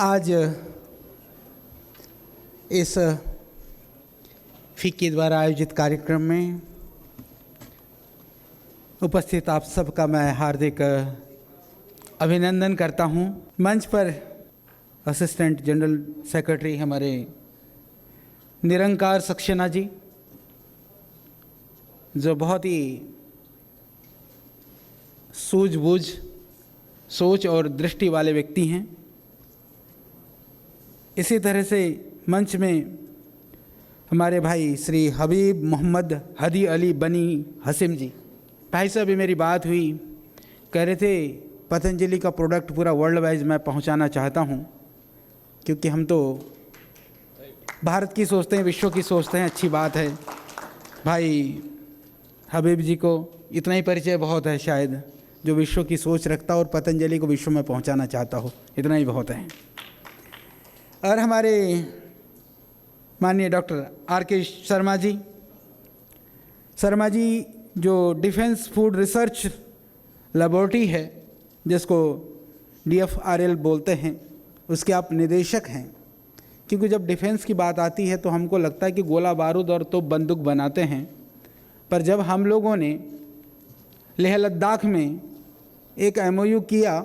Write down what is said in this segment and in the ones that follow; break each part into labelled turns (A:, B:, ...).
A: आज इस फीकी द्वारा आयोजित कार्यक्रम में उपस्थित आप सबका मैं हार्दिक अभिनंदन करता हूं। मंच पर असिस्टेंट जनरल सेक्रेटरी हमारे निरंकार सक्सेना जी, जो बहुत ही सूझबूझ सोच और दृष्टि वाले व्यक्ति हैं। इसी तरह से मंच में हमारे भाई श्री हबीब मोहम्मद हदी अली बनी हसीम जी, भाई साहब भी मेरी बात हुई, कह रहे थे पतंजलि का प्रोडक्ट पूरा वर्ल्ड वाइज मैं पहुंचाना चाहता हूं, क्योंकि हम तो भारत की सोचते हैं, विश्व की सोचते हैं। अच्छी बात है। भाई हबीब जी को इतना ही परिचय बहुत है शायद, जो विश्व की सोच रखता और पतंजलि को विश्व में पहुंचाना चाहता हो, इतना ही बहुत है। और हमारे माननीय डॉक्टर आर.के. शर्मा जी जो डिफेंस फूड रिसर्च लेबोरेटरी है, जिसको DFRL बोलते हैं, उसके आप निदेशक हैं। क्योंकि जब डिफेंस की बात आती है तो हमको लगता है कि गोला बारूद और तो बंदूक बनाते हैं, पर जब हम लोगों ने लेह लद्दाख में एक MOU किया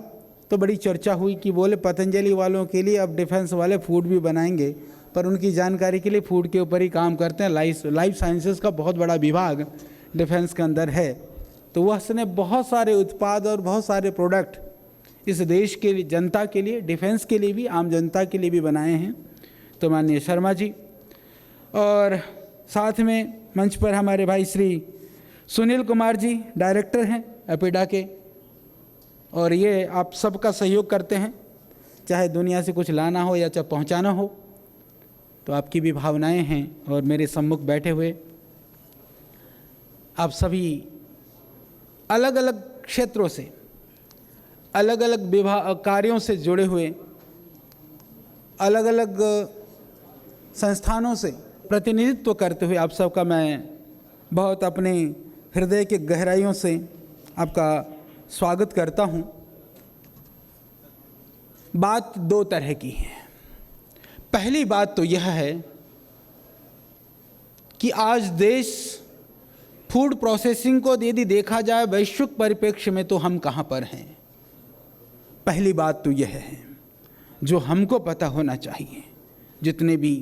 A: तो बड़ी चर्चा हुई कि बोले पतंजलि वालों के लिए अब डिफेंस वाले फूड भी बनाएंगे। पर उनकी जानकारी के लिए फूड के ऊपर ही काम करते हैं। लाइफ साइंसेस का बहुत बड़ा विभाग डिफेंस के अंदर है, तो वह उसने बहुत सारे उत्पाद और बहुत सारे प्रोडक्ट इस देश के लिए, जनता के लिए, डिफेंस के लिए भी, आम जनता के लिए भी बनाए हैं। तो माननीय शर्मा जी, और साथ में मंच पर हमारे भाई श्री सुनील कुमार जी डायरेक्टर हैं एपिडा के, और ये आप सबका सहयोग करते हैं, चाहे दुनिया से कुछ लाना हो या चाहे पहुंचाना हो, तो आपकी भी भावनाएं हैं। और मेरे सम्मुख बैठे हुए आप सभी अलग अलग क्षेत्रों से, अलग अलग विभाग कार्यों से जुड़े हुए, अलग अलग संस्थानों से प्रतिनिधित्व करते हुए आप सबका मैं बहुत अपने हृदय के गहराइयों से आपका स्वागत करता हूं। बात दो तरह की है। पहली बात तो यह है कि आज देश फूड प्रोसेसिंग को यदि देखा जाए वैश्विक परिप्रेक्ष्य में तो हम कहां पर हैं। पहली बात तो यह है जो हमको पता होना चाहिए, जितने भी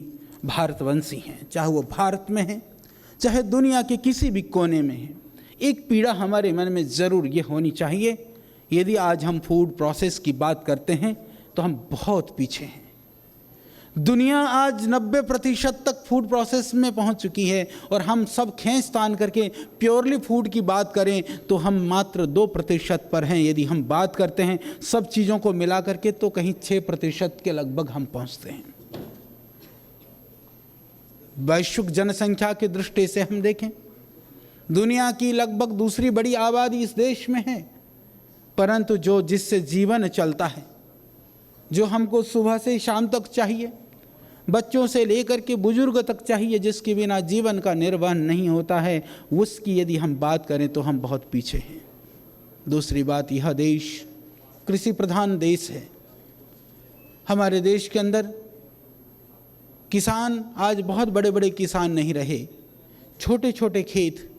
A: भारतवंशी हैं, चाहे वो भारत में हैं, चाहे दुनिया के किसी भी कोने में हैं, एक पीड़ा हमारे मन में ज़रूर ये होनी चाहिए। यदि आज हम फूड प्रोसेस की बात करते हैं तो हम बहुत पीछे हैं। दुनिया आज 90% तक फूड प्रोसेस में पहुंच चुकी है, और हम सब खींच तान करके प्योरली फूड की बात करें तो हम मात्र 2% पर हैं। यदि हम बात करते हैं सब चीज़ों को मिला करके तो कहीं 6% के लगभग हम पहुंचते हैं। वैश्विक जनसंख्या की दृष्टि से हम देखें, दुनिया की लगभग दूसरी बड़ी आबादी इस देश में है, परंतु जिससे जीवन चलता है, जो हमको सुबह से शाम तक चाहिए, बच्चों से लेकर के बुजुर्ग तक चाहिए, जिसके बिना जीवन का निर्वहन नहीं होता है, उसकी यदि हम बात करें तो हम बहुत पीछे हैं। दूसरी बात, यह देश कृषि प्रधान देश है। हमारे देश के अंदर किसान आज बहुत बड़े बड़े किसान नहीं रहे, छोटे छोटे खेत,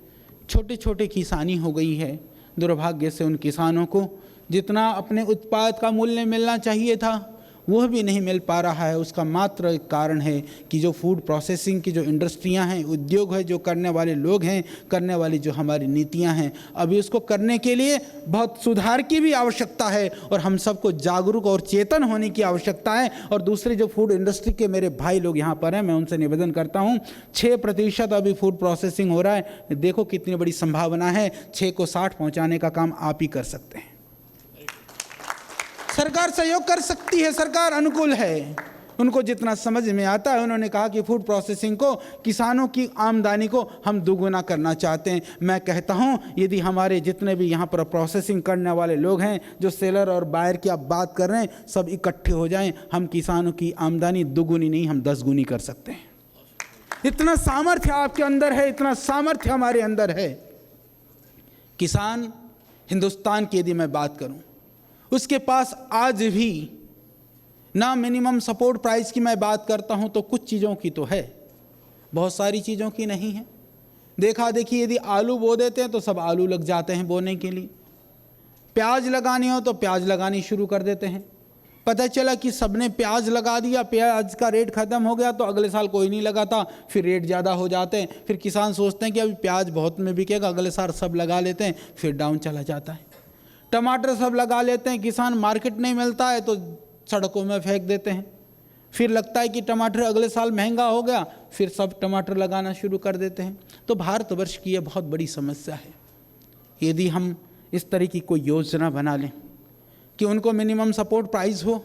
A: छोटे छोटे किसानी हो गई है। दुर्भाग्य से उन किसानों को जितना अपने उत्पाद का मूल्य मिलना चाहिए था वह भी नहीं मिल पा रहा है। उसका मात्र एक कारण है कि जो फूड प्रोसेसिंग की जो इंडस्ट्रियां हैं, उद्योग है, जो करने वाले लोग हैं, करने वाली जो हमारी नीतियां हैं, अभी उसको करने के लिए बहुत सुधार की भी आवश्यकता है, और हम सबको जागरूक और चेतन होने की आवश्यकता है। और दूसरे जो फूड इंडस्ट्री के मेरे भाई लोग यहाँ पर हैं, मैं उनसे निवेदन करता हूँ, 6% अभी फूड प्रोसेसिंग हो रहा है। देखो कितनी बड़ी संभावना है, 6 को 60 पहुँचाने का काम आप ही कर सकते हैं। सरकार सहयोग कर सकती है, सरकार अनुकूल है, उनको जितना समझ में आता है। उन्होंने कहा कि फूड प्रोसेसिंग को, किसानों की आमदनी को हम दोगुना करना चाहते हैं। मैं कहता हूं यदि हमारे जितने भी यहाँ पर प्रोसेसिंग करने वाले लोग हैं, जो सेलर और बायर की आप बात कर रहे हैं, सब इकट्ठे हो जाएं, हम किसानों की आमदनी दोगुनी नहीं, हम 10 गुनी कर सकते हैं। इतना सामर्थ्य आपके अंदर है, इतना सामर्थ्य हमारे अंदर है। किसान हिंदुस्तान की यदि मैं बात करूं, उसके पास आज भी ना मिनिमम सपोर्ट प्राइस की मैं बात करता हूँ तो कुछ चीज़ों की तो है, बहुत सारी चीज़ों की नहीं है। देखा देखी यदि आलू बो देते हैं तो सब आलू लग जाते हैं बोने के लिए, प्याज लगानी हो तो प्याज लगानी शुरू कर देते हैं। पता चला कि सबने प्याज लगा दिया, प्याज का रेट ख़त्म हो गया तो अगले साल कोई नहीं लगाता, फिर रेट ज़्यादा हो जाते हैं, फिर किसान सोचते हैं कि अभी प्याज बहुत में बिकेगा, अगले साल सब लगा लेते हैं, फिर डाउन चला जाता है। टमाटर सब लगा लेते हैं, किसान मार्केट नहीं मिलता है तो सड़कों में फेंक देते हैं, फिर लगता है कि टमाटर अगले साल महंगा हो गया, फिर सब टमाटर लगाना शुरू कर देते हैं। तो भारतवर्ष की यह बहुत बड़ी समस्या है। यदि हम इस तरह की कोई योजना बना लें कि उनको मिनिमम सपोर्ट प्राइस हो,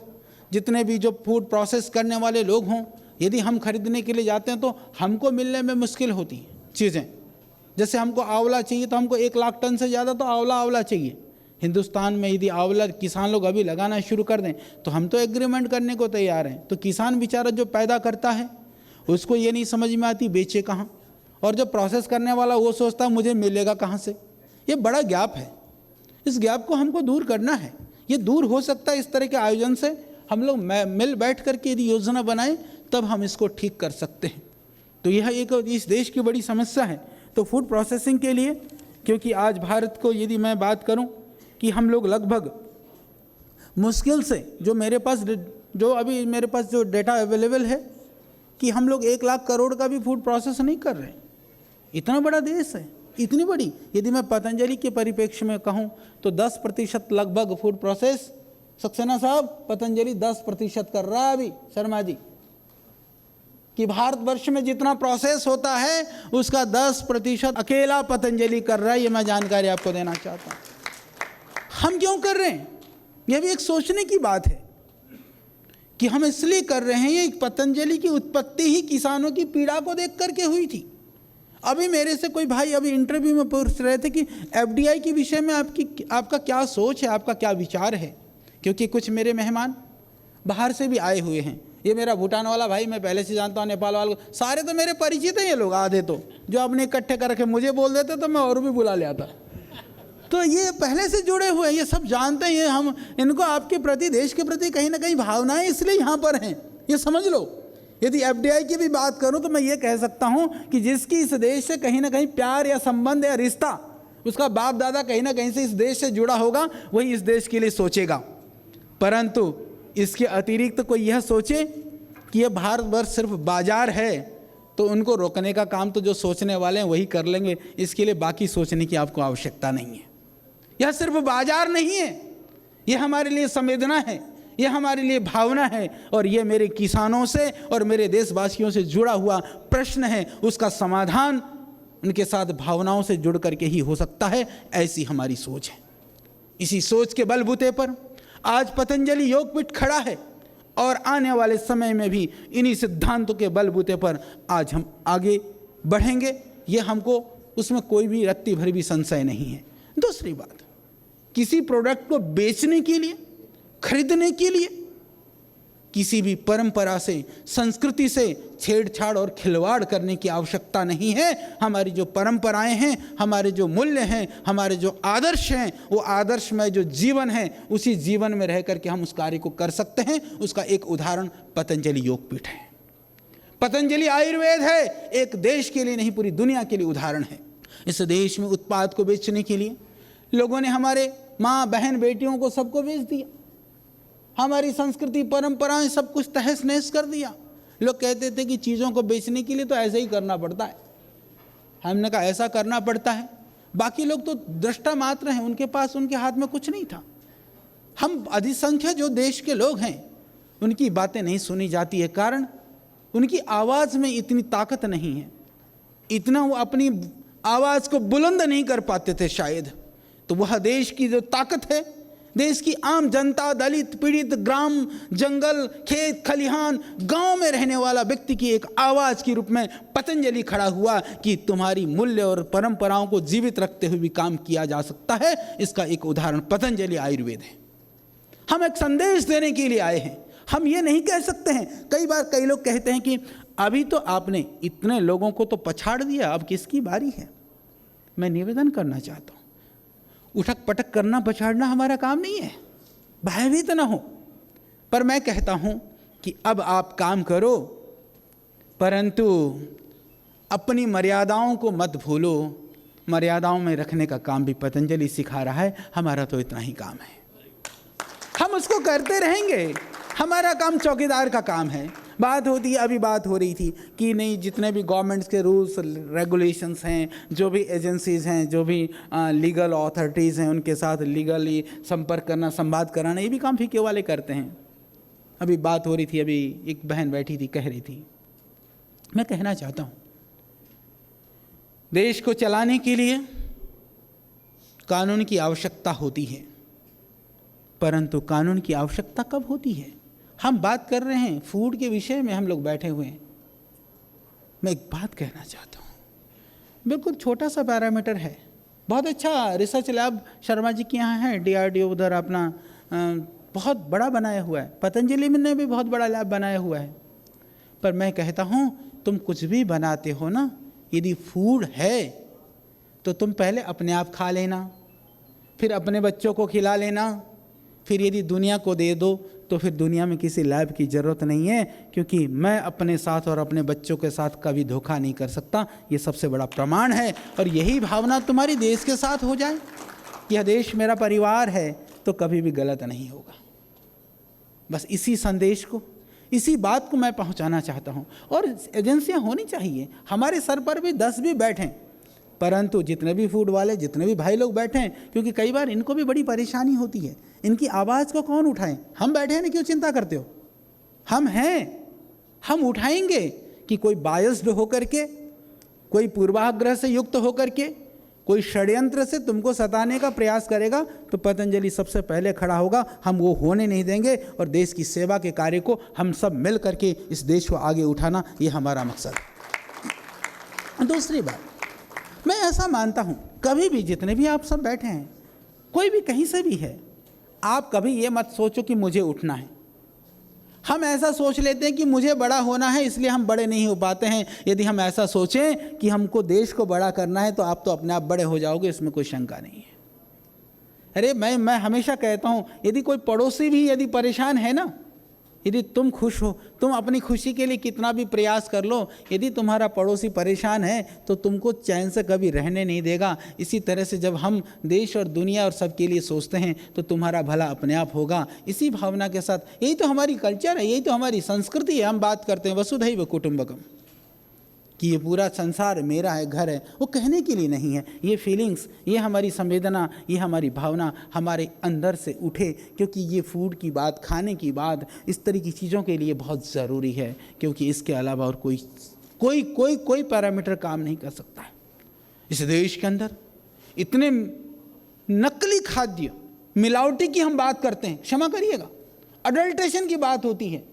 A: जितने भी जो फूड प्रोसेस करने वाले लोग हों, यदि हम खरीदने के लिए जाते हैं तो हमको मिलने में मुश्किल होती हैं चीज़ें। जैसे हमको आंवला चाहिए तो हमको 1 लाख टन से ज़्यादा तो आंवला चाहिए। हिंदुस्तान में यदि आंवला किसान लोग अभी लगाना शुरू कर दें तो हम तो एग्रीमेंट करने को तैयार हैं। तो किसान बेचारा जो पैदा करता है उसको ये नहीं समझ में आती बेचे कहाँ, और जो प्रोसेस करने वाला वो सोचता है मुझे मिलेगा कहाँ से। ये बड़ा गैप है, इस गैप को हमको दूर करना है। ये दूर हो सकता है इस तरह के आयोजन से, हम लोग मिल बैठ करके यदि योजना बनाएं तब हम इसको ठीक कर सकते हैं। तो यह एक इस देश की बड़ी समस्या है। तो फूड प्रोसेसिंग के लिए, क्योंकि आज भारत को यदि मैं बात करूं कि हम लोग लगभग मुश्किल से जो अभी मेरे पास जो डेटा अवेलेबल है कि हम लोग 1 लाख करोड़ का भी फूड प्रोसेस नहीं कर रहे। इतना बड़ा देश है, इतनी बड़ी। यदि मैं पतंजलि के परिप्रेक्ष्य में कहूँ तो 10% लगभग फूड प्रोसेस, सक्सेना साहब, पतंजलि 10% कर रहा है अभी, शर्मा जी, कि भारतवर्ष में जितना प्रोसेस होता है उसका 10% अकेला पतंजलि कर रहा है। ये मैं जानकारी आपको देना चाहता हूँ। हम क्यों कर रहे हैं, यह भी एक सोचने की बात है कि हम इसलिए कर रहे हैं। ये पतंजलि की उत्पत्ति ही किसानों की पीड़ा को देख करके हुई थी। अभी मेरे से कोई भाई अभी इंटरव्यू में पूछ रहे थे कि एफडीआई के विषय में आपका क्या सोच है, आपका क्या विचार है, क्योंकि कुछ मेरे मेहमान बाहर से भी आए हुए हैं। ये मेरा भूटान वाला भाई मैं पहले से जानता हूँ, नेपाल वाले सारे तो मेरे परिचित हैं ये लोग, आधे तो जो अपने इकट्ठे कर रखे मुझे बोल देते तो मैं और भी बुला लिया था। तो ये पहले से जुड़े हुए हैं, ये सब जानते हैं। हम इनको आपके प्रति, देश के प्रति कहीं ना कहीं भावनाएं इसलिए यहाँ पर हैं, ये समझ लो। यदि एफडीआई की भी बात करूं तो मैं ये कह सकता हूं कि जिसकी इस देश से कहीं ना कहीं प्यार या संबंध या रिश्ता, उसका बाप दादा कहीं ना कहीं से इस देश से जुड़ा होगा, वही इस देश के लिए सोचेगा। परंतु इसके अतिरिक्त कोई यह सोचे कि यह भारतवर्ष सिर्फ बाजार है तो उनको रोकने का काम तो जो सोचने वाले हैं वही कर लेंगे। इसके लिए बाकी सोचने की आपको आवश्यकता नहीं है। यह सिर्फ बाजार नहीं है, यह हमारे लिए संवेदना है, यह हमारे लिए भावना है, और यह मेरे किसानों से और मेरे देशवासियों से जुड़ा हुआ प्रश्न है। उसका समाधान उनके साथ भावनाओं से जुड़ करके ही हो सकता है। ऐसी हमारी सोच है। इसी सोच के बलबूते पर आज पतंजलि योगपीठ खड़ा है, और आने वाले समय में भी इन्हीं सिद्धांतों के बलबूते पर आज हम आगे बढ़ेंगे। ये हमको उसमें कोई भी रत्ती भर भी संशय नहीं है। दूसरी बात, किसी प्रोडक्ट को बेचने के लिए, खरीदने के लिए किसी भी परंपरा से, संस्कृति से छेड़छाड़ और खिलवाड़ करने की आवश्यकता नहीं है। हमारी जो परंपराएं हैं, हमारे जो मूल्य हैं, हमारे जो आदर्श हैं, वो आदर्श में जो जीवन है, उसी जीवन में रह करके हम उस कार्य को कर सकते हैं। उसका एक उदाहरण पतंजलि योगपीठ है। पतंजलि आयुर्वेद है, एक देश के लिए नहीं पूरी दुनिया के लिए उदाहरण है। इस देश में उत्पाद को बेचने के लिए लोगों ने हमारे माँ बहन बेटियों को सबको बेच दिया। हमारी संस्कृति परंपराएं सब कुछ तहस नहस कर दिया। लोग कहते थे कि चीज़ों को बेचने के लिए तो ऐसे ही करना पड़ता है। हमने कहा ऐसा करना पड़ता है, बाकी लोग तो दृष्टा मात्र हैं, उनके पास, उनके हाथ में कुछ नहीं था। हम अधिसंख्यक जो देश के लोग हैं उनकी बातें नहीं सुनी जाती है, कारण उनकी आवाज़ में इतनी ताकत नहीं है, इतना वो अपनी आवाज़ को बुलंद नहीं कर पाते थे शायद। तो वह देश की जो ताकत है, देश की आम जनता, दलित, पीड़ित, ग्राम, जंगल, खेत, खलिहान, गांव में रहने वाला व्यक्ति की एक आवाज़ के रूप में पतंजलि खड़ा हुआ कि तुम्हारी मूल्य और परंपराओं को जीवित रखते हुए भी काम किया जा सकता है। इसका एक उदाहरण पतंजलि आयुर्वेद है। हम एक संदेश देने के लिए आए हैं। हम ये नहीं कह सकते हैं, कई बार कई लोग कहते हैं कि अभी तो आपने इतने लोगों को तो पछाड़ दिया, अब किसकी बारी है। मैं निवेदन करना चाहता हूँ, उठक पटक करना, पछाड़ना हमारा काम नहीं है। भयभीत न हो, पर मैं कहता हूँ कि अब आप काम करो, परंतु अपनी मर्यादाओं को मत भूलो। मर्यादाओं में रखने का काम भी पतंजलि सिखा रहा है। हमारा तो इतना ही काम है, हम उसको करते रहेंगे। हमारा काम चौकीदार का काम है। बात होती है, अभी बात हो रही थी कि नहीं, जितने भी गवर्नमेंट्स के रूल्स रेगुलेशंस हैं, जो भी एजेंसीज़ हैं, जो भी लीगल अथॉरिटीज़ हैं, उनके साथ लीगली संपर्क करना, संवाद कराना, ये भी काम फीके वाले करते हैं। अभी बात हो रही थी, अभी एक बहन बैठी थी, कह रही थी, मैं कहना चाहता हूँ देश को चलाने के लिए कानून की आवश्यकता होती है, परंतु कानून की आवश्यकता कब होती है? हम बात कर रहे हैं फूड के विषय में, हम लोग बैठे हुए हैं। मैं एक बात कहना चाहता हूँ, बिल्कुल छोटा सा पैरामीटर है, बहुत अच्छा रिसर्च लैब शर्मा जी के यहाँ है, DRDO उधर अपना बहुत बड़ा बनाया हुआ है, पतंजलि ने भी बहुत बड़ा लैब बनाया हुआ है। पर मैं कहता हूँ, तुम कुछ भी बनाते हो ना, यदि फूड है तो तुम पहले अपने आप खा लेना, फिर अपने बच्चों को खिला लेना, फिर यदि दुनिया को दे दो तो फिर दुनिया में किसी लैब की ज़रूरत नहीं है, क्योंकि मैं अपने साथ और अपने बच्चों के साथ कभी धोखा नहीं कर सकता। ये सबसे बड़ा प्रमाण है। और यही भावना तुम्हारी देश के साथ हो जाए, यह देश मेरा परिवार है, तो कभी भी गलत नहीं होगा। बस इसी संदेश को, इसी बात को मैं पहुंचाना चाहता हूं। और एजेंसियां होनी चाहिए, हमारे सर पर भी 10 भी बैठें, परंतु जितने भी फूड वाले, जितने भी भाई लोग बैठे हैं, क्योंकि कई बार इनको भी बड़ी परेशानी होती है, इनकी आवाज़ को कौन उठाएं? हम बैठे हैं ना, क्यों चिंता करते हो? हम हैं, हम उठाएंगे। कि कोई बायस्ड होकर के, कोई पूर्वाग्रह से युक्त होकर के, कोई षड्यंत्र से तुमको सताने का प्रयास करेगा, तो पतंजलि सबसे पहले खड़ा होगा। हम वो होने नहीं देंगे, और देश की सेवा के कार्य को हम सब मिल करके इस देश को आगे उठाना, ये हमारा मकसद है। दूसरी बात, मैं ऐसा मानता हूँ, कभी भी जितने भी आप सब बैठे हैं, कोई भी कहीं से भी है, आप कभी ये मत सोचो कि मुझे उठना है। हम ऐसा सोच लेते हैं कि मुझे बड़ा होना है, इसलिए हम बड़े नहीं हो पाते हैं। यदि हम ऐसा सोचें कि हमको देश को बड़ा करना है, तो आप तो अपने आप बड़े हो जाओगे, इसमें कोई शंका नहीं है। अरे मैं हमेशा कहता हूँ, यदि कोई पड़ोसी भी यदि परेशान है ना, यदि तुम खुश हो, तुम अपनी खुशी के लिए कितना भी प्रयास कर लो, यदि तुम्हारा पड़ोसी परेशान है तो तुमको चैन से कभी रहने नहीं देगा। इसी तरह से जब हम देश और दुनिया और सबके लिए सोचते हैं, तो तुम्हारा भला अपने आप होगा। इसी भावना के साथ, यही तो हमारी कल्चर है, यही तो हमारी संस्कृति है। हम बात करते हैं वसुधैव कुटुंबकम, कि ये पूरा संसार मेरा है, घर है, वो कहने के लिए नहीं है। ये फीलिंग्स, ये हमारी संवेदना, ये हमारी भावना हमारे अंदर से उठे, क्योंकि ये फूड की बात, खाने की बात, इस तरह की चीज़ों के लिए बहुत ज़रूरी है, क्योंकि इसके अलावा और कोई पैरामीटर काम नहीं कर सकता है। इस देश के अंदर इतने नकली खाद्य, मिलावटी की हम बात करते हैं, क्षमा करिएगा, अडल्ट्रेशन की बात होती है।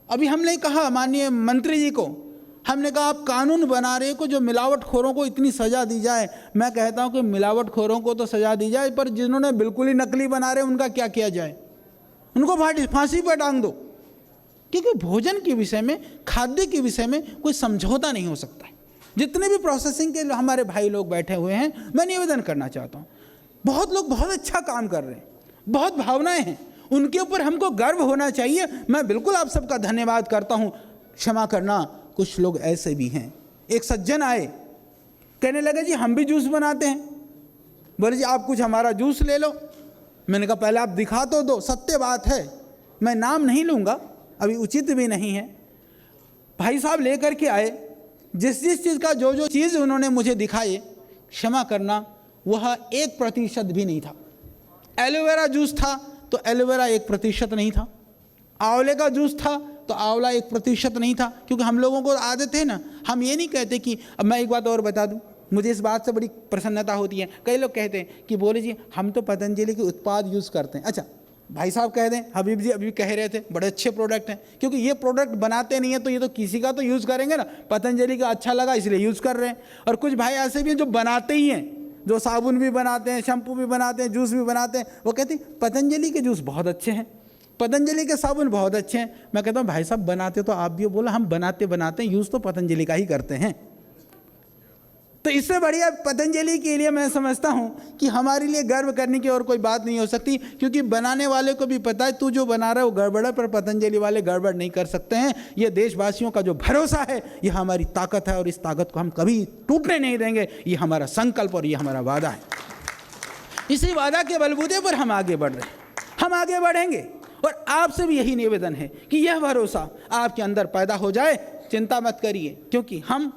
A: अभी हमने कहा माननीय मंत्री जी को, हमने कहा आप कानून बना रहे हो जो मिलावटखोरों को इतनी सज़ा दी जाए। मैं कहता हूं कि मिलावटखोरों को तो सज़ा दी जाए, पर जिन्होंने बिल्कुल ही नकली बना रहे उनका क्या किया जाए? उनको फांसी पर टांग दो, क्योंकि भोजन के विषय में, खाद्य के विषय में कोई समझौता नहीं हो सकता है। जितने भी प्रोसेसिंग के हमारे भाई लोग बैठे हुए हैं, मैं निवेदन करना चाहता हूँ, बहुत लोग बहुत अच्छा काम कर रहे हैं, बहुत भावनाएँ हैं, उनके ऊपर हमको गर्व होना चाहिए। मैं बिल्कुल आप सबका धन्यवाद करता हूँ। क्षमा करना, कुछ लोग ऐसे भी हैं। एक सज्जन आए, कहने लगे जी हम भी जूस बनाते हैं, बोले जी आप कुछ हमारा जूस ले लो। मैंने कहा पहले आप दिखा तो दो। सत्य बात है, मैं नाम नहीं लूँगा, अभी उचित भी नहीं है। भाई साहब लेकर के आए, जिस चीज़ का जो चीज़ उन्होंने मुझे दिखाई, क्षमा करना, वह 1% भी नहीं था। एलोवेरा जूस था तो एलोवेरा 1% नहीं था, आंवले का जूस था तो आंवला 1% नहीं था। क्योंकि हम लोगों को आदत है ना, हम ये नहीं कहते कि, अब मैं एक बात और बता दूं, मुझे इस बात से बड़ी प्रसन्नता होती है। कई लोग कहते हैं कि बोले जी हम तो पतंजलि के उत्पाद यूज़ करते हैं। अच्छा, भाई साहब कह दें, हबीब जी अभी कह रहे थे बड़े अच्छे प्रोडक्ट हैं, क्योंकि ये प्रोडक्ट बनाते नहीं है तो ये तो किसी का तो यूज़ करेंगे ना। पतंजलि का अच्छा लगा इसलिए यूज़ कर रहे हैं। और कुछ भाई ऐसे भी हैं जो बनाते ही हैं, जो साबुन भी बनाते हैं, शैम्पू भी बनाते हैं, जूस भी बनाते हैं, वो कहते हैं पतंजलि के जूस बहुत अच्छे हैं, पतंजलि के साबुन बहुत अच्छे हैं। मैं कहता हूँ भाई साहब बनाते तो आप भी हो। बोला हम बनाते हैं, यूज़ तो पतंजलि का ही करते हैं। तो इससे बढ़िया पतंजलि के लिए मैं समझता हूँ कि हमारे लिए गर्व करने की और कोई बात नहीं हो सकती, क्योंकि बनाने वाले को भी पता है तू जो बना रहा है वो गड़बड़ है, पर पतंजलि वाले गड़बड़ नहीं कर सकते हैं। ये देशवासियों का जो भरोसा है ये हमारी ताकत है, और इस ताकत को हम कभी टूटने नहीं देंगे। ये हमारा संकल्प और ये हमारा वादा है। इसी वादा के बलबूते पर हम आगे बढ़ रहे हैं, हम आगे बढ़ेंगे। और आपसे भी यही निवेदन है कि यह भरोसा आपके अंदर पैदा हो जाए। चिंता मत करिए, क्योंकि हम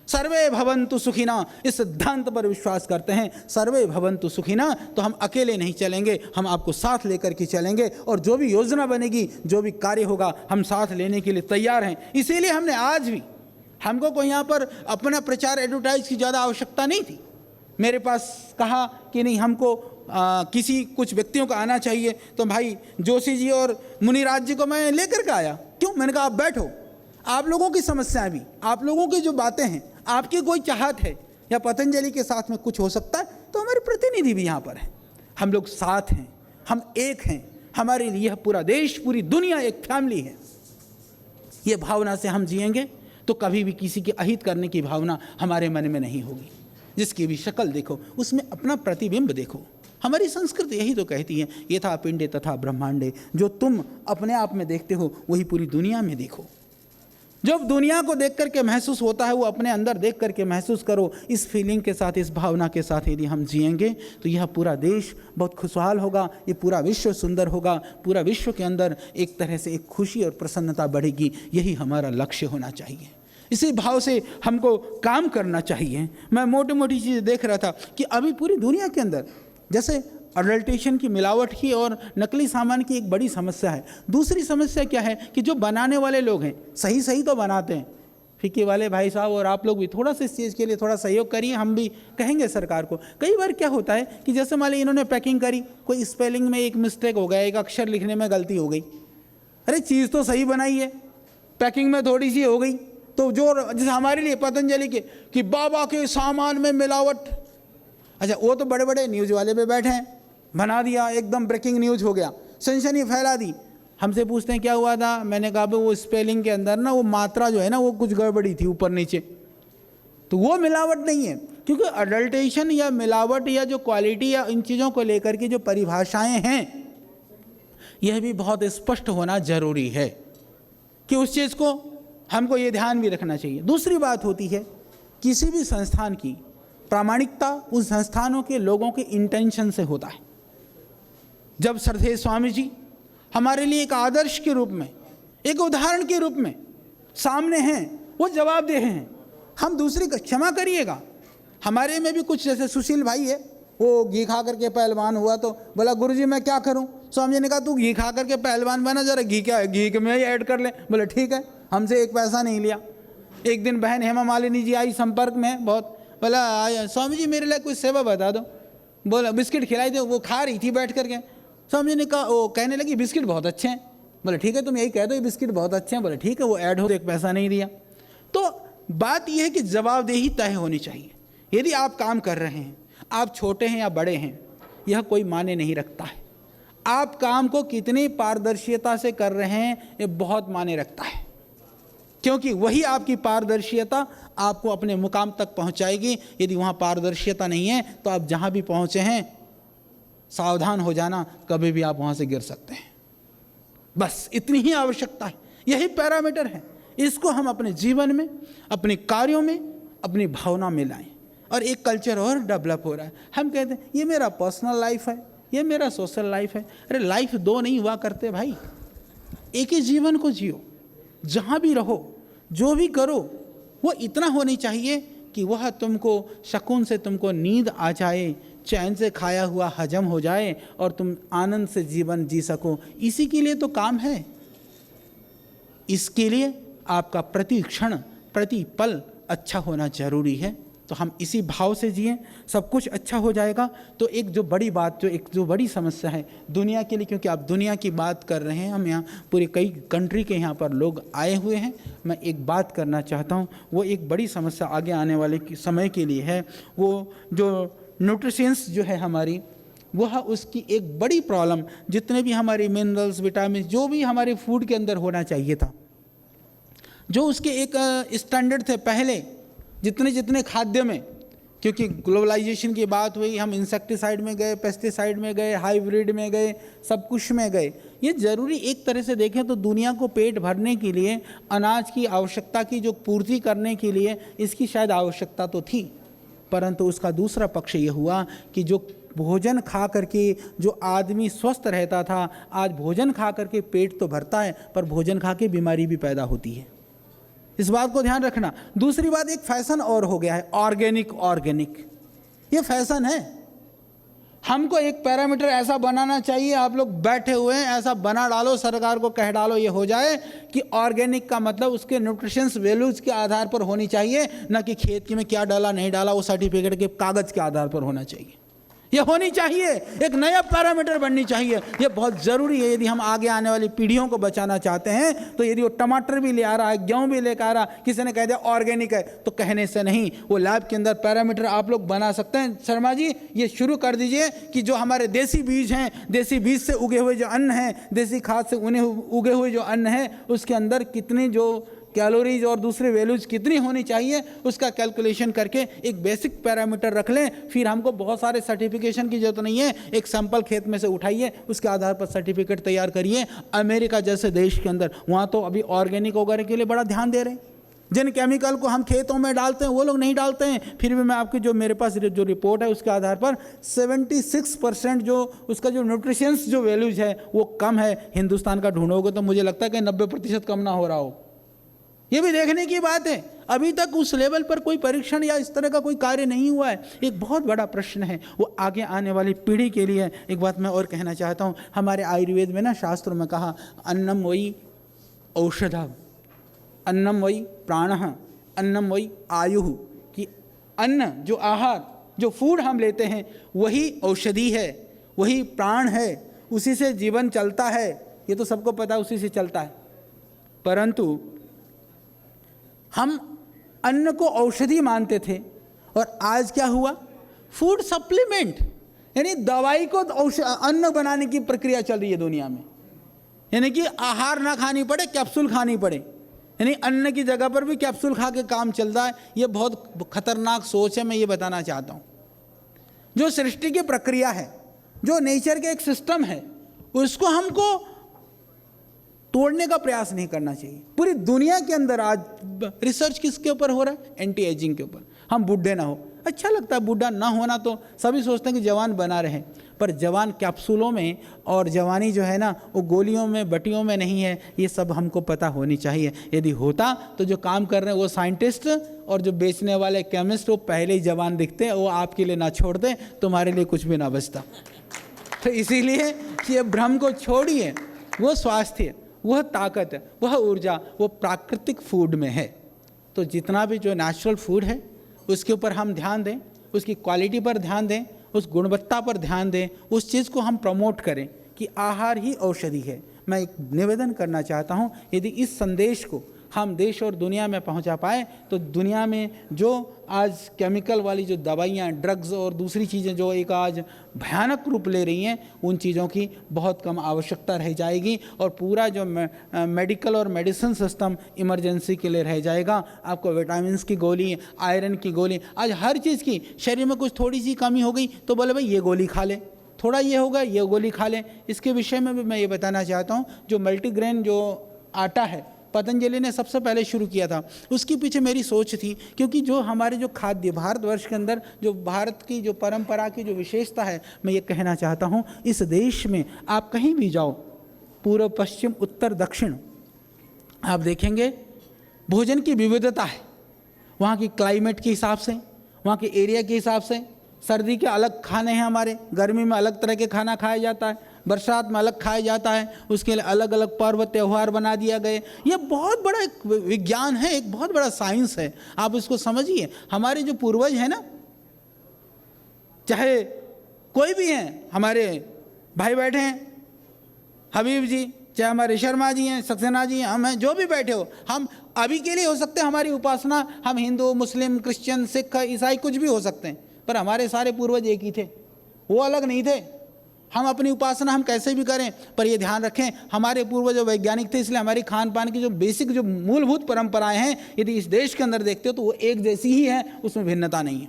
A: सर्वे भवन्तु सुखिना इस सिद्धांत पर विश्वास करते हैं। सर्वे भवन्तु सुखिना, तो हम अकेले नहीं चलेंगे, हम आपको साथ लेकर के चलेंगे, और जो भी योजना बनेगी, जो भी कार्य होगा, हम साथ लेने के लिए तैयार हैं। इसीलिए हमने आज भी, हमको कोई यहाँ पर अपना प्रचार एडवर्टाइज की ज़्यादा आवश्यकता नहीं थी। मेरे पास कहा कि नहीं, हमको किसी कुछ व्यक्तियों का आना चाहिए, तो भाई जोशी जी और मुनिराज जी को मैं लेकर के आया। क्यों? मैंने कहा आप बैठो, आप लोगों की समस्याएं भी, आप लोगों की जो बातें हैं, आपकी कोई चाहत है या पतंजलि के साथ में कुछ हो सकता है, तो हमारे प्रतिनिधि भी यहाँ पर हैं। हम लोग साथ हैं, हम एक हैं। हमारे लिए पूरा देश, पूरी दुनिया एक फैमिली है। ये भावना से हम जिएंगे तो कभी भी किसी के अहित करने की भावना हमारे मन में नहीं होगी। जिसकी भी शक्ल देखो उसमें अपना प्रतिबिंब देखो। हमारी संस्कृति यही तो कहती है, यथा पिंडे तथा ब्रह्मांडे। जो तुम अपने आप में देखते हो वही पूरी दुनिया में देखो। जब दुनिया को देख करके महसूस होता है वो अपने अंदर देख करके महसूस करो। इस फीलिंग के साथ, इस भावना के साथ यदि हम जिएंगे तो यह पूरा देश बहुत खुशहाल होगा, ये पूरा विश्व सुंदर होगा, पूरा विश्व के अंदर एक तरह से एक खुशी और प्रसन्नता बढ़ेगी। यही हमारा लक्ष्य होना चाहिए। इसी भाव से हमको काम करना चाहिए। मैं मोटी मोटी चीज़ें देख रहा था कि अभी पूरी दुनिया के अंदर जैसे अडल्ट्रेशन की, मिलावट की और नकली सामान की एक बड़ी समस्या है। दूसरी समस्या क्या है कि जो बनाने वाले लोग हैं सही सही तो बनाते हैं, फीके वाले भाई साहब और आप लोग भी थोड़ा सा इस चीज़ के लिए थोड़ा सहयोग करिए। हम भी कहेंगे सरकार को। कई बार क्या होता है कि जैसे मान लीजिए इन्होंने पैकिंग करी, कोई स्पेलिंग में एक मिस्टेक हो गया, एक अक्षर लिखने में गलती हो गई। अरे चीज़ तो सही बनाई है, पैकिंग में थोड़ी सी हो गई, तो जो जैसे हमारे लिए पतंजलि के कि बाबा के सामान में मिलावट, अच्छा वो तो बड़े बड़े न्यूज़ वाले पे बैठे हैं, बना दिया, एकदम ब्रेकिंग न्यूज़ हो गया, सनसनी फैला दी। हमसे पूछते हैं क्या हुआ था, मैंने कहा वो स्पेलिंग के अंदर ना वो मात्रा जो है ना वो कुछ गड़बड़ी थी ऊपर नीचे, तो वो मिलावट नहीं है। क्योंकि अडल्ट्रेशन या मिलावट या जो क्वालिटी या इन चीज़ों को लेकर के जो परिभाषाएं हैं यह भी बहुत स्पष्ट होना जरूरी है कि उस चीज़ को हमको ये ध्यान भी रखना चाहिए। दूसरी बात होती है किसी भी संस्थान की प्रामाणिकता उन संस्थानों के लोगों के इंटेंशन से होता है। जब श्रद्धेय स्वामी जी हमारे लिए एक आदर्श के रूप में, एक उदाहरण के रूप में सामने हैं, वो जवाबदेह हैं, हम दूसरे का क्षमा करिएगा। हमारे में भी कुछ, जैसे सुशील भाई है, वो घी खा करके पहलवान हुआ तो बोला गुरुजी मैं क्या करूं। स्वामी जी ने कहा तू घी खा करके पहलवान बना, जरा घी क्या है, घी में ही ऐड कर ले। बोले ठीक है, हमसे एक पैसा नहीं लिया। एक दिन बहन हेमा मालिनी जी आई संपर्क में बहुत, बोला स्वामी जी मेरे लिए कोई सेवा बता दो। बोला बिस्किट खिलाई दो, वो खा रही थी बैठ करके। स्वामी जी ने कहा, वो कहने लगी बिस्किट बहुत अच्छे हैं। बोले ठीक है तुम यही कह दो ये बिस्किट बहुत अच्छे हैं। बोले ठीक है, वो ऐड हो, एक पैसा नहीं दिया। तो बात यह है कि जवाबदेही तय होनी चाहिए। यदि आप काम कर रहे हैं, आप छोटे हैं या बड़े हैं, यह कोई मायने नहीं रखता है। आप काम को कितनी पारदर्शिता से कर रहे हैं ये बहुत मायने रखता है, क्योंकि वही आपकी पारदर्शिता आपको अपने मुकाम तक पहुंचाएगी। यदि वहाँ पारदर्शिता नहीं है तो आप जहाँ भी पहुँचे हैं सावधान हो जाना, कभी भी आप वहाँ से गिर सकते हैं। बस इतनी ही आवश्यकता है, यही पैरामीटर है। इसको हम अपने जीवन में, अपने कार्यों में, अपनी भावना में लाएं और एक कल्चर और डेवलप हो रहा है। हम कहते हैं ये मेरा पर्सनल लाइफ है, ये मेरा सोशल लाइफ है। अरे लाइफ दो नहीं हुआ करते भाई, एक ही जीवन को जियो। जहाँ भी रहो, जो भी करो, वो इतना होनी चाहिए कि वह तुमको सुकून से तुमको नींद आ जाए, चैन से खाया हुआ हजम हो जाए और तुम आनंद से जीवन जी सको। इसी के लिए तो काम है। इसके लिए आपका प्रति क्षण, प्रति पल अच्छा होना जरूरी है। तो हम इसी भाव से जिए, सब कुछ अच्छा हो जाएगा। तो एक जो बड़ी बात, जो बड़ी समस्या है दुनिया के लिए, क्योंकि आप दुनिया की बात कर रहे हैं, हम यहाँ पूरे कई कंट्री के यहाँ पर लोग आए हुए हैं, मैं एक बात करना चाहता हूँ। वो एक बड़ी समस्या आगे आने वाले समय के लिए है। वो जो न्यूट्रिशंस जो है हमारी, वह उसकी एक बड़ी प्रॉब्लम, जितने भी हमारे मिनरल्स, विटामिन, जो भी हमारे फूड के अंदर होना चाहिए था, जो उसके एक स्टैंडर्ड थे पहले, जितने खाद्य में क्योंकि ग्लोबलाइजेशन की बात हुई, हम इंसेक्टिसाइड में गए, पेस्टिसाइड में गए, हाइब्रिड में गए, सब कुछ में गए। ये ज़रूरी, एक तरह से देखें तो दुनिया को पेट भरने के लिए, अनाज की आवश्यकता की जो पूर्ति करने के लिए इसकी शायद आवश्यकता तो थी, परंतु उसका दूसरा पक्ष ये हुआ कि जो भोजन खा करके जो आदमी स्वस्थ रहता था, आज भोजन खा करके पेट तो भरता है पर भोजन खा के बीमारी भी पैदा होती है। इस बात को ध्यान रखना। दूसरी बात, एक फैशन और हो गया है, ऑर्गेनिक। ऑर्गेनिक ये फैशन है। हमको एक पैरामीटर ऐसा बनाना चाहिए, आप लोग बैठे हुए हैं, ऐसा बना डालो, सरकार को कह डालो ये हो जाए कि ऑर्गेनिक का मतलब उसके न्यूट्रिशंस वैल्यूज के आधार पर होनी चाहिए, ना कि खेत में क्या डाला नहीं डाला वो सर्टिफिकेट के कागज के आधार पर होना चाहिए। ये होनी चाहिए, एक नया पैरामीटर बननी चाहिए। ये बहुत ज़रूरी है यदि हम आगे आने वाली पीढ़ियों को बचाना चाहते हैं। तो यदि वो टमाटर भी ले आ रहा है, गेहूँ भी लेकर आ रहा, किसी ने कह दिया ऑर्गेनिक है, तो कहने से नहीं, वो लैब के अंदर पैरामीटर आप लोग बना सकते हैं। शर्मा जी ये शुरू कर दीजिए कि जो हमारे देसी बीज हैं, देसी बीज से उगे हुए जो अन्न हैं, देसी खाद से उगे हुए जो अन्न है, उसके अंदर कितनी जो कैलोरीज और दूसरे वैल्यूज कितनी होनी चाहिए, उसका कैलकुलेशन करके एक बेसिक पैरामीटर रख लें। फिर हमको बहुत सारे सर्टिफिकेशन की जरूरत नहीं है, एक सैंपल खेत में से उठाइए, उसके आधार पर सर्टिफिकेट तैयार करिए। अमेरिका जैसे देश के अंदर वहाँ तो अभी ऑर्गेनिक वगैरह के लिए बड़ा ध्यान दे रहे हैं। जिन केमिकल को हम खेतों में डालते हैं वो लोग नहीं डालते हैं। फिर भी मैं आपकी जो मेरे पास जो रिपोर्ट है उसके आधार पर 76% जो उसका जो न्यूट्रिशंस जो वैल्यूज है वो कम है। हिंदुस्तान का ढूंढोगे तो मुझे लगता है कि 90% कम ना हो रहा हो। ये भी देखने की बात है, अभी तक उस लेवल पर कोई परीक्षण या इस तरह का कोई कार्य नहीं हुआ है। एक बहुत बड़ा प्रश्न है, वो आगे आने वाली पीढ़ी के लिए। एक बात मैं और कहना चाहता हूँ, हमारे आयुर्वेद में ना शास्त्रों में कहा अन्नम वही औषधम, अन्नम वही प्राणः, अन्नम वही आयुः, कि अन्न जो आहार जो फूड हम लेते हैं वही औषधि है, वही प्राण है, उसी से जीवन चलता है। ये तो सबको पता है, उसी से चलता है। परंतु हम अन्न को औषधि मानते थे और आज क्या हुआ, फूड सप्लीमेंट, यानी दवाई को अन्न बनाने की प्रक्रिया चल रही है दुनिया में। यानी कि आहार ना खानी पड़े, कैप्सूल खानी पड़े, यानी अन्न की जगह पर भी कैप्सूल खा के काम चल रहा है। ये बहुत खतरनाक सोच है। मैं ये बताना चाहता हूँ, जो सृष्टि की प्रक्रिया है, जो नेचर के एक सिस्टम है, उसको हमको तोड़ने का प्रयास नहीं करना चाहिए। पूरी दुनिया के अंदर आज रिसर्च किसके ऊपर हो रहा है, एंटी एजिंग के ऊपर। हम बूढ़े ना हो, अच्छा लगता है बूढ़ा ना होना, तो सभी सोचते हैं कि जवान बना रहे, पर जवान कैप्सूलों में और जवानी जो है ना वो गोलियों में बटियों में नहीं है। ये सब हमको पता होनी चाहिए। यदि होता तो जो काम कर रहे हैं वो साइंटिस्ट और जो बेचने वाले केमिस्ट वो पहले ही जवान दिखते, वो आपके लिए ना छोड़ दे, तुम्हारे लिए कुछ भी ना बचता। तो इसीलिए ये भ्रम को छोड़िए, वो स्वास्थ्य, वह ताकत, वह ऊर्जा वो प्राकृतिक फूड में है। तो जितना भी जो नेचुरल फूड है उसके ऊपर हम ध्यान दें, उसकी क्वालिटी पर ध्यान दें, उस गुणवत्ता पर ध्यान दें, उस चीज़ को हम प्रमोट करें कि आहार ही औषधि है। मैं एक निवेदन करना चाहता हूँ, यदि इस संदेश को हम देश और दुनिया में पहुंचा पाए तो दुनिया में जो आज केमिकल वाली जो दवाइयाँ, ड्रग्स और दूसरी चीज़ें जो एक आज भयानक रूप ले रही हैं, उन चीज़ों की बहुत कम आवश्यकता रह जाएगी और पूरा जो मेडिकल और मेडिसिन सिस्टम इमरजेंसी के लिए रह जाएगा। आपको विटामिन्स की गोली, आयरन की गोली, आज हर चीज़ की, शरीर में कुछ थोड़ी सी कमी हो गई तो बोले भाई ये गोली खा ले, थोड़ा ये होगा ये गोली खा लें। इसके विषय में भी मैं ये बताना चाहता हूँ, जो मल्टीग्रेन जो आटा है पतंजलि ने सबसे पहले शुरू किया था, उसके पीछे मेरी सोच थी, क्योंकि जो हमारे जो खाद्य भारतवर्ष के अंदर जो भारत की जो परंपरा की जो विशेषता है, मैं ये कहना चाहता हूँ, इस देश में आप कहीं भी जाओ, पूर्व पश्चिम उत्तर दक्षिण, आप देखेंगे भोजन की विविधता है। वहाँ की क्लाइमेट के हिसाब से, वहाँ के एरिया के हिसाब से, सर्दी के अलग खाने हैं हमारे, गर्मी में अलग तरह के खाना खाया जाता है, बरसात में अलग खाया जाता है, उसके लिए अलग अलग पर्व त्यौहार बना दिया गए। ये बहुत बड़ा एक विज्ञान है, एक बहुत बड़ा साइंस है, आप इसको समझिए। हमारे जो पूर्वज हैं ना, चाहे कोई भी हैं, हमारे भाई बैठे हैं हबीब जी, चाहे हमारे शर्मा जी हैं, सक्सेना जी हैं, हम हैं, जो भी बैठे हो, हम अभी के लिए हो सकते हैं हमारी उपासना, हम हिंदू, मुस्लिम, क्रिश्चियन, सिख, ईसाई कुछ भी हो सकते हैं, पर हमारे सारे पूर्वज एक ही थे, वो अलग नहीं थे। हम अपनी उपासना हम कैसे भी करें, पर ये ध्यान रखें हमारे पूर्वज जो वैज्ञानिक थे, इसलिए हमारी खान पान की जो बेसिक जो मूलभूत परंपराएं हैं, यदि इस देश के अंदर देखते हो तो वो एक जैसी ही है, उसमें भिन्नता नहीं है।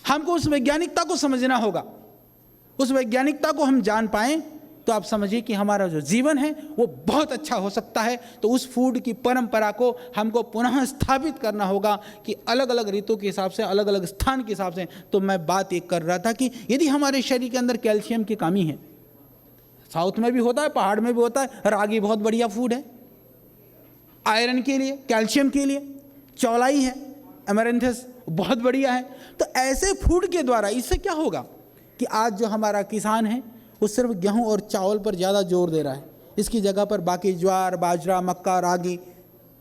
A: हमको उस वैज्ञानिकता को समझना होगा। उस वैज्ञानिकता को हम जान पाएं तो आप समझिए कि हमारा जो जीवन है वो बहुत अच्छा हो सकता है। तो उस फूड की परंपरा को हमको पुनः स्थापित करना होगा कि अलग अलग ऋतु के हिसाब से, अलग अलग स्थान के हिसाब से। तो मैं बात एक कर रहा था कि यदि हमारे शरीर के अंदर कैल्शियम की कमी है, साउथ में भी होता है, पहाड़ में भी होता है, रागी बहुत बढ़िया फूड है आयरन के लिए, कैल्शियम के लिए, चौलाई है, एमरेंथस बहुत बढ़िया है। तो ऐसे फूड के द्वारा इससे क्या होगा कि आज जो हमारा किसान है वो सिर्फ गेहूं और चावल पर ज़्यादा जोर दे रहा है, इसकी जगह पर बाकी ज्वार, बाजरा, मक्का, रागी,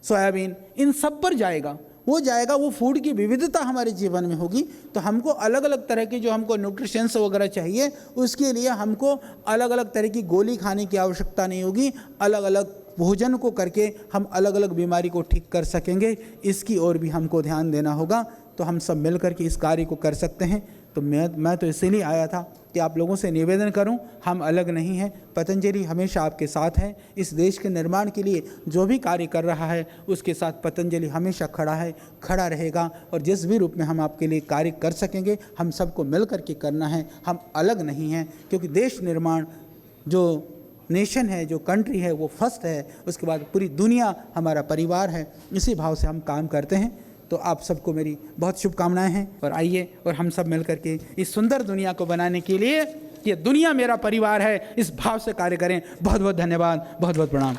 A: सोयाबीन, इन सब पर जाएगा। वो फूड की विविधता हमारे जीवन में होगी। तो हमको अलग अलग तरह की जो हमको न्यूट्रिशंस वगैरह चाहिए, उसके लिए हमको अलग अलग तरह की गोली खाने की आवश्यकता नहीं होगी। अलग अलग भोजन को करके हम अलग अलग बीमारी को ठीक कर सकेंगे। इसकी ओर भी हमको ध्यान देना होगा। तो हम सब मिल कर के इस कार्य को कर सकते हैं। तो मैं तो इसीलिए आया था कि आप लोगों से निवेदन करूं, हम अलग नहीं हैं। पतंजलि हमेशा आपके साथ है। इस देश के निर्माण के लिए जो भी कार्य कर रहा है उसके साथ पतंजलि हमेशा खड़ा है, खड़ा रहेगा। और जिस भी रूप में हम आपके लिए कार्य कर सकेंगे, हम सबको मिल कर के करना है। हम अलग नहीं हैं, क्योंकि देश निर्माण, जो नेशन है, जो कंट्री है, वो फर्स्ट है। उसके बाद पूरी दुनिया हमारा परिवार है। इसी भाव से हम काम करते हैं। तो आप सबको मेरी बहुत शुभकामनाएं हैं। और आइए और हम सब मिल करके इस सुंदर दुनिया को बनाने के लिए, ये दुनिया मेरा परिवार है, इस भाव से कार्य करें। बहुत बहुत धन्यवाद, बहुत बहुत प्रणाम।